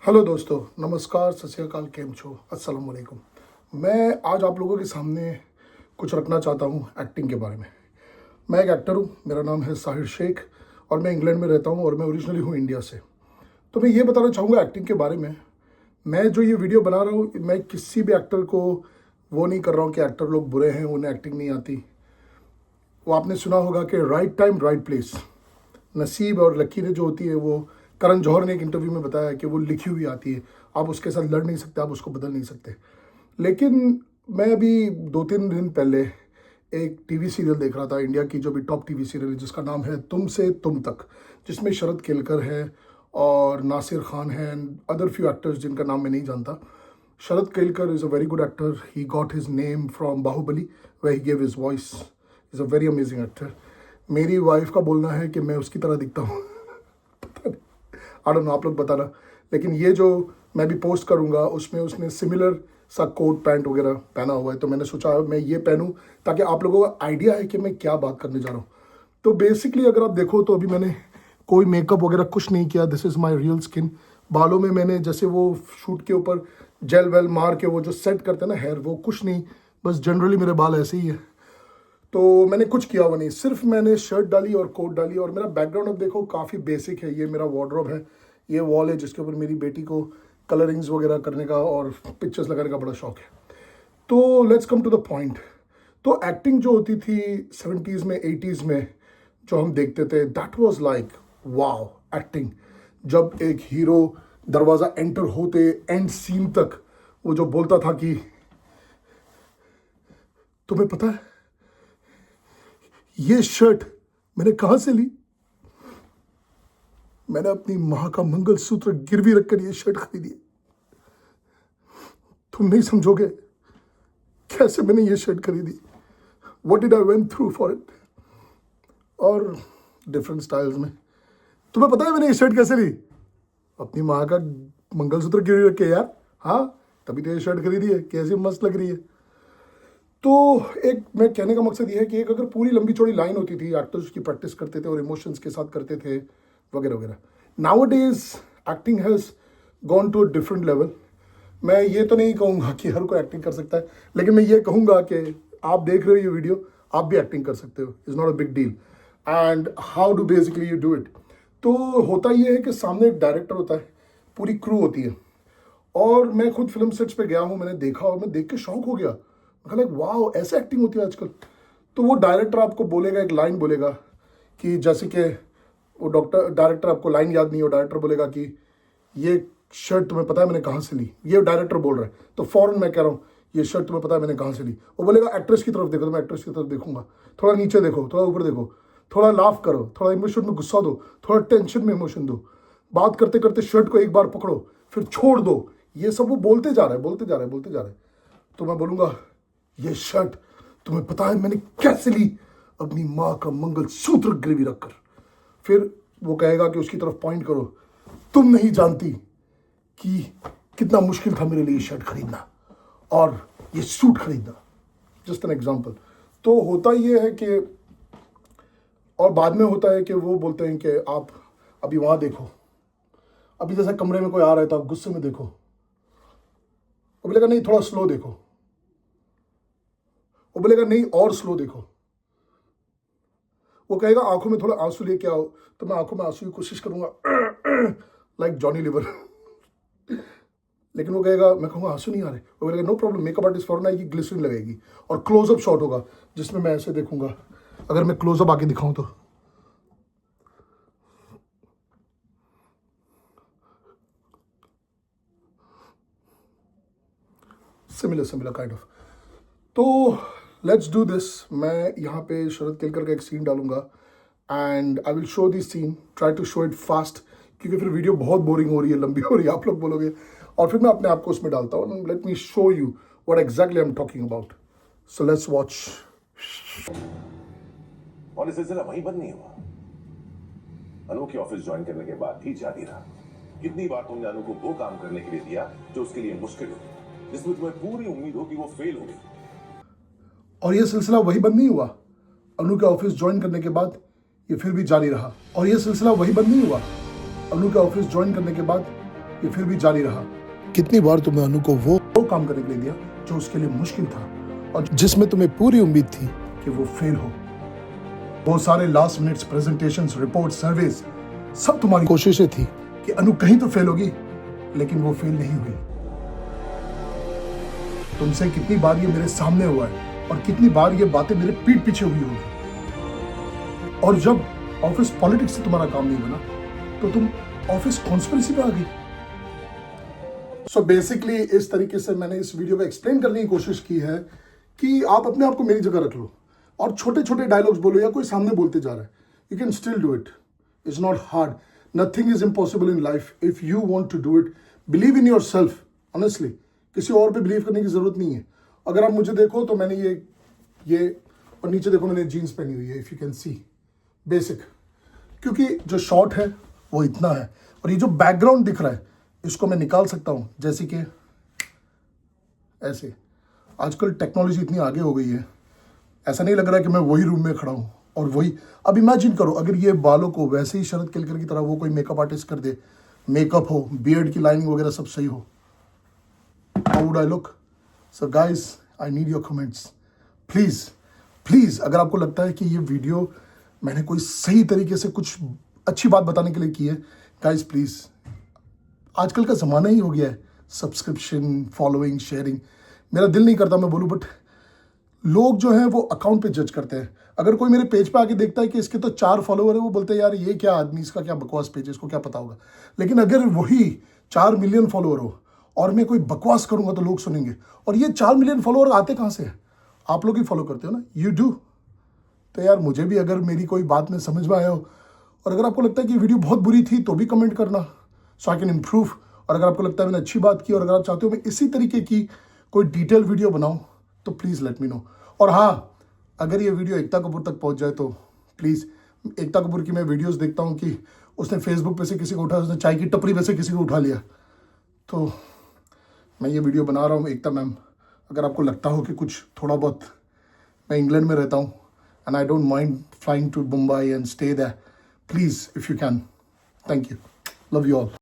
Hello दोस्तों, नमस्कार, सत श्री अकाल, केम छो, अस्सलाम वालेकुम। मैं आज आप लोगों के सामने कुछ रखना चाहता हूँ एक्टिंग के बारे में। मैं एक एक्टर हूँ, मेरा नाम है साहिर शेख और मैं इंग्लैंड में रहता हूँ और मैं ओरिजिनली हूँ इंडिया से। तो मैं ये बताना चाहूँगा एक्टिंग के बारे में। मैं जो ये वीडियो बना रहा हूँ, मैं किसी भी एक्टर को वो नहीं कर रहा हूँ कि एक्टर लोग बुरे हैं, उन्हें एक्टिंग नहीं आती। वो आपने सुना होगा कि राइट टाइम राइट प्लेस, नसीब और लकीरें जो होती है वो करण जौहर ने एक इंटरव्यू में बताया कि वो लिखी हुई आती है। आप उसके साथ लड़ नहीं सकते, आप उसको बदल नहीं सकते। लेकिन मैं अभी 2-3 दिन पहले एक टीवी सीरियल देख रहा था, इंडिया की जो भी टॉप टीवी सीरियल है जिसका नाम है तुम से तुम तक, जिसमें शरद केलकर है और नासिर खान है एंड अदर फ्यू एक्टर्स जिनका नाम मैं नहीं जानता। Sharad Kelkar is a very good actor. He got his name from Baahubali way he gave his voice. Is a very amazing actor. मेरी वाइफ का बोलना है कि मैं उसकी तरह दिखता हूँ। आई डोंट नो, आप लोग बताना। लेकिन ये जो मैं भी पोस्ट करूँगा उसमें उसने सिमिलर सा कोट पैंट वगैरह पहना हुआ है, तो मैंने सोचा मैं ये पहनूं ताकि आप लोगों को आइडिया है कि मैं क्या बात करने जा रहा हूँ। तो बेसिकली अगर आप देखो तो अभी मैंने कोई मेकअप वगैरह कुछ नहीं किया। This is my real skin. बालों में मैंने जैसे वो शूट के ऊपर जेल वेल मार के वो जो सेट करते हैं ना हेयर, वो कुछ नहीं, बस जनरली मेरे बाल ऐसे ही है। तो मैंने कुछ किया हुआ नहीं, सिर्फ मैंने शर्ट डाली और कोट डाली। और मेरा बैकग्राउंड अब देखो काफ़ी बेसिक है। ये मेरा वार्डरोब है, ये वॉल है जिसके ऊपर मेरी बेटी को कलरिंग्स वगैरह करने का और पिक्चर्स लगाने का बड़ा शौक है। तो let's come to the point. तो एक्टिंग जो होती थी 70s में 80s में जो हम देखते थे, that was like wow acting. जब एक हीरो दरवाज़ा एंटर होते एंड सीन तक वो जो बोलता था कि तुम्हें पता है ये शर्ट मैंने कहाँ से ली? मैंने अपनी माँ का मंगलसूत्र गिरवी रखकर ये शर्ट खरीदी है। तुम नहीं समझोगे कैसे मैंने ये शर्ट खरीदी। What did I went through for it? और डिफरेंट स्टाइल्स में। तुम्हें पता है मैंने ये शर्ट कैसे ली? अपनी माँ का मंगलसूत्र गिरवी रख के यार। हाँ, तभी तो ये शर्ट खरीदी है, कैसी मस्त लग रही है। तो एक मैं कहने का मकसद ये है कि एक अगर पूरी लंबी चौड़ी लाइन होती थी, एक्टर्स की प्रैक्टिस करते थे और इमोशंस के साथ करते थे वगैरह वगैरह। Nowadays acting has gone to a different level. मैं ये तो नहीं कहूँगा कि हर कोई एक्टिंग कर सकता है, लेकिन मैं ये कहूँगा कि आप देख रहे हो ये वीडियो, आप भी एक्टिंग कर सकते हो। Is not a big deal. And how do basically you do it. तो होता ये है कि सामने एक डायरेक्टर होता है, पूरी क्रू होती है। और मैं खुद फिल्म सेट्स पे गया हूँ, मैंने देखा और मैं देख के शौक हो गया। मैं लाइक वाओ, ऐसे एक्टिंग होती है आजकल। तो वो डायरेक्टर आपको बोलेगा, एक लाइन बोलेगा कि जैसे कि वो डायरेक्टर आपको लाइन याद नहीं हो, डायरेक्टर बोलेगा कि ये शर्ट तुम्हें पता है मैंने कहाँ से ली। ये डायरेक्टर बोल रहा है तो फौरन मैं कह रहा हूँ ये शर्ट तुम्हें पता है मैंने कहाँ से ली। वो बोलेगा एक्ट्रेस की तरफ देखो, तो मैं एक्ट्रेस की तरफ देखूंगा। थोड़ा नीचे देखो, थोड़ा ऊपर देखो, थोड़ा लाफ करो, थोड़ा इमोशन में गुस्सा दो, थोड़ा टेंशन में इमोशन दो। बात करते करते शर्ट को एक बार पकड़ो, फिर छोड़ दो। ये सब वो बोलते जा रहा है, बोलते जा रहा है, बोलते जा रहा है। तो मैं बोलूँगा ये शर्ट तुम्हें पता है मैंने कैसे ली? अपनी माँ का मंगलसूत्र गिरवी रखकर। फिर वो कहेगा कि उसकी तरफ पॉइंट करो, तुम नहीं जानती कि कितना मुश्किल था मेरे लिए ये शर्ट खरीदना और ये सूट खरीदना। Just an example. तो होता ये है कि और बाद में होता है कि वो बोलते हैं कि आप अभी वहाँ देखो, अभी जैसे कमरे में कोई आ रहा है तो आप गुस्से में देखो। वो बोलेगा नहीं थोड़ा स्लो देखो, वो बोलेगा नहीं और स्लो देखो। वो कहेगा आंखों में थोड़ा आंसू लेके आओ, तो मैं आंखों में आंसू की कोशिश करूंगा लाइक जॉनी लीवर। लेकिन वो कहेगा, मैं कहूँगा आंसू नहीं आ रहे। वो बोलेगा नो प्रॉब्लम, मेकअप आर्टिस्ट फौरन आएगी, ग्लिसरीन लगेगी और क्लोजअप शॉट होगा जिसमें मैं ऐसे देखूंगा। अगर मैं क्लोजअप आके दिखाऊं तो सिमिलर काइंड ऑफ। तो लेट्स डू दिस। मैं यहाँ पे शरद केलकर का एक सीन डालूंगा and I will show this scene, try to show it fast, क्योंकि फिर वीडियो बहुत बोरिंग हो रही है, लंबी हो रही है, आप लोग बोलोगे। और फिर मैं अपने आप को उसमें डालता हूँ। Let me show you what exactly I am talking about. So let's watch. और ये सिलसिला वहीं बंद नहीं हुआ। अनु के ऑफिस ज्वाइन करने के बाद भी जारी रहा। कितनी बार तुमने अनु को वो काम करने के लिए दिया जो उसके लिए मुश्किल हो, जिसमें तुम्हें पूरी उम्मीद हो कि वो फेल होगी। और ये सिलसिला वही बंद नहीं हुआ। अनु के ऑफिस ज्वाइन करने के बाद ये फिर भी जारी रहा। और ये सिलसिला वही बंद नहीं हुआ। अनु के ऑफिस ज्वाइन करने के बाद ये फिर भी जारी रहा। कितनी बार तुमने अनु को वो काम करने के लिए दिया जो उसके लिए मुश्किल था और जिसमें तुम्हें पूरी उम्मीद थी कि वो फेल हो। वो सारे last minutes presentations, report, surveys, सब तुम्हारी कोशिशें थी कि अनु कहीं तो फेल होगी, लेकिन वो फेल नहीं हुई। तुमसे कितनी बार ये मेरे सामने हुआ है और कितनी बार ये बातें मेरे पीठ पीछे हुई होगी। और जब ऑफिस पॉलिटिक्स से तुम्हारा काम नहीं बना तो तुम ऑफिस कॉन्स्पिरेसी पे आ गई। सो बेसिकली इस तरीके से मैंने इस वीडियो को एक्सप्लेन करने की कोशिश की है कि आप अपने आप को मेरी जगह रख लो और छोटे छोटे डायलॉग्स बोलो या कोई सामने बोलते जा रहा है, you can still do it. It's not hard, nothing is impossible in life if you want to do it. Believe in yourself, honestly किसी और पे बिलीव करने की जरूरत नहीं है। अगर आप मुझे देखो तो मैंने ये और नीचे देखो मैंने जीन्स पहनी हुई है, if you can see, basic, क्योंकि जो शॉर्ट है वो इतना है और ये जो बैकग्राउंड दिख रहा है इसको मैं निकाल सकता हूं, जैसे कि ऐसे। आजकल टेक्नोलॉजी इतनी आगे हो गई है, ऐसा नहीं लग रहा है कि मैं वही रूम में खड़ा हूं और वही। अब इमेजिन करो अगर ये बालों को वैसे ही शरद केलकर की तरह वो कोई मेकअप आर्टिस्ट कर दे, मेकअप हो, बियर्ड की लाइनिंग वगैरह सब सही हो, how would I look? So guys, I need your comments please please. अगर आपको लगता है कि ये वीडियो मैंने कोई सही तरीके से कुछ अच्छी बात बताने के लिए की है, गाइस प्लीज, आजकल का ज़माना ही हो गया है सब्सक्रिप्शन, फॉलोइंग, शेयरिंग। मेरा दिल नहीं करता मैं बोलूँ, बट लोग जो हैं वो अकाउंट पे जज करते हैं। अगर कोई मेरे पेज पे आके देखता है कि इसके तो 4 फॉलोवर है, वो बोलते हैं यार ये क्या आदमी, इसका क्या बकवास पेज है, इसको क्या पता होगा। लेकिन अगर वही 4 मिलियन फॉलोवर हो और मैं कोई बकवास करूँगा तो लोग सुनेंगे। और ये 4 मिलियन फॉलोवर आते कहाँ से हैं? आप लोग ही फॉलो करते हो ना, यू डू। तो यार मुझे भी अगर मेरी कोई बात में समझ में आया हो और अगर आपको लगता है कि वीडियो बहुत बुरी थी तो भी कमेंट करना, सो आई कैन इम्प्रूव। और अगर आपको लगता है मैंने अच्छी बात की और अगर आप चाहते हो मैं इसी तरीके की कोई डिटेल वीडियो बनाऊं तो प्लीज़ लेट मी नो। और हाँ, अगर ये वीडियो एकता कपूर तक पहुंच जाए तो प्लीज़, एकता कपूर की मैं वीडियोस देखता हूं कि उसने फेसबुक पे से किसी को उठा, उसने चाय की टपरी पे से किसी को उठा लिया। तो मैं ये वीडियो बना रहा हूँ एकता मैम, अगर आपको लगता हो कि कुछ थोड़ा बहुत, मैं इंग्लैंड में रहता हूँ and I don't mind flying to Mumbai and stay there, please if you can, thank you, love you all.